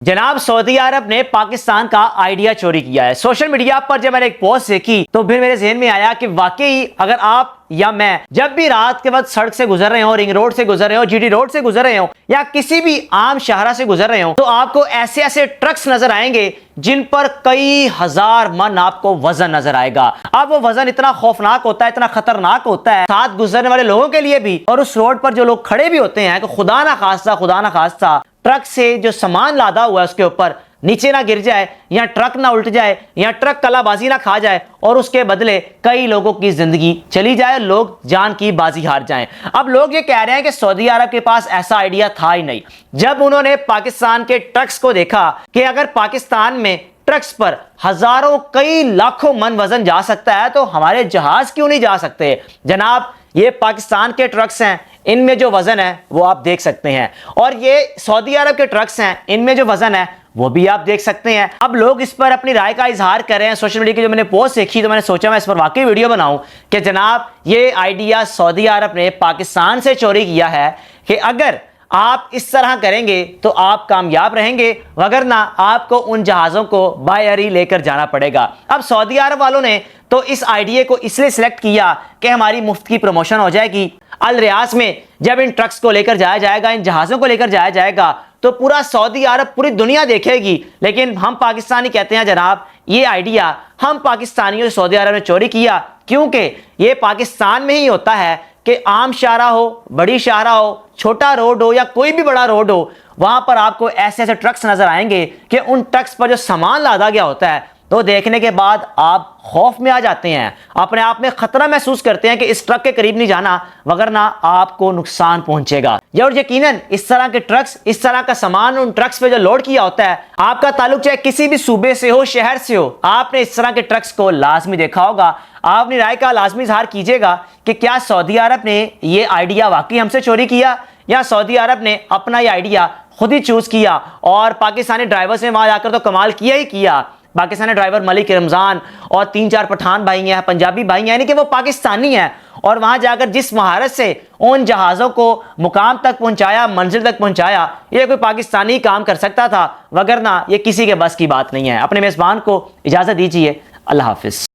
जनाब, सऊदी अरब ने पाकिस्तान का आइडिया चोरी किया है। सोशल मीडिया पर जब मैंने एक पोस्ट देखी तो फिर मेरे जहन में आया कि वाकई अगर आप या मैं जब भी रात के वक्त सड़क से गुजर रहे हो, रिंग रोड से गुजर रहे हो, जीटी रोड से गुजर रहे हो या किसी भी आम शाहरा से गुजर रहे हो, तो आपको ऐसे ऐसे ट्रक्स नजर आएंगे जिन पर कई हजार मन आपको वजन नजर आएगा। अब वो वजन इतना खौफनाक होता है, इतना खतरनाक होता है साथ गुजरने वाले लोगों के लिए भी, और उस रोड पर जो लोग खड़े भी होते हैं कि खुदा ना खास्ता ट्रक से जो सामान लादा हुआ है उसके ऊपर नीचे ना गिर जाए, या ट्रक ना उल्ट जाए, या ट्रक कलाबाजी ना खा जाए और उसके बदले कई लोगों की जिंदगी चली जाए, लोग जान की बाजी हार जाएं। अब लोग ये कह रहे हैं कि सऊदी अरब के पास ऐसा आइडिया था ही नहीं। जब उन्होंने पाकिस्तान के ट्रक्स को देखा कि अगर पाकिस्तान में ट्रक्स पर हजारों कई लाखों मन वजन जा सकता है तो हमारे जहाज क्यों नहीं जा सकते। जनाब, ये पाकिस्तान के ट्रक्स हैं, इनमें जो वजन है वो आप देख सकते हैं, और ये सऊदी अरब के ट्रक्स हैं, इनमें जो वजन है वो भी आप देख सकते हैं। अब लोग इस पर अपनी राय का इजहार कर रहे हैं। सोशल मीडिया की जो मैंने पोस्ट देखी तो मैंने सोचा मैं इस पर वाकई वीडियो बनाऊं कि जनाब, ये आइडिया सऊदी अरब ने पाकिस्तान से चोरी किया है कि अगर आप इस तरह करेंगे तो आप कामयाब रहेंगे, वगरना आपको उन जहाज़ों को बाय एयर ही लेकर जाना पड़ेगा। अब सऊदी अरब वालों ने तो इस आइडिया को इसलिए सिलेक्ट किया कि हमारी मुफ्त की प्रमोशन हो जाएगी। अल रियाज में जब इन ट्रक्स को लेकर जाया जाएगा, इन जहाज़ों को लेकर जाया जाएगा, तो पूरा सऊदी अरब, पूरी दुनिया देखेगी। लेकिन हम पाकिस्तानी कहते हैं जनाब, ये आइडिया हम पाकिस्तानियों से सऊदी अरब ने चोरी किया, क्योंकि ये पाकिस्तान में ही होता है कि आम शाहरा हो, बड़ी शाहरा हो, छोटा रोड हो या कोई भी बड़ा रोड हो, वहां पर आपको ऐसे ऐसे ट्रक्स नजर आएंगे कि उन ट्रक्स पर जो सामान लादा गया होता है तो देखने के बाद आप खौफ में आ जाते हैं, अपने आप में खतरा महसूस करते हैं कि इस ट्रक के करीब नहीं जाना, वगरना आपको नुकसान पहुंचेगा। और यकीनन इस तरह के ट्रक्स, इस तरह का सामान उन ट्रक्स पे जो लोड किया होता है, आपका ताल्लुक चाहे किसी भी सूबे से हो, शहर से हो, आपने इस तरह के ट्रक्स को लाजमी देखा होगा। आप अपनी राय का लाजमी इजहार कीजिएगा कि क्या सऊदी अरब ने ये आइडिया वाकई हमसे चोरी किया, या सऊदी अरब ने अपना ये आइडिया खुद ही चूज किया और पाकिस्तानी ड्राइवर्स ने वहां जाकर तो कमाल किया ही किया। पाकिस्तानी ड्राइवर मलिक रमजान और 3-4 पठान भाई हैं, पंजाबी भाई हैं, यानी कि वो पाकिस्तानी हैं, और वहां जाकर जिस महारत से उन जहाज़ों को मुकाम तक पहुंचाया, मंजिल तक पहुंचाया, ये कोई पाकिस्तानी काम कर सकता था, वगरना ये किसी के बस की बात नहीं है। अपने मेज़बान को इजाज़त दीजिए। अल्लाह हाफिज़।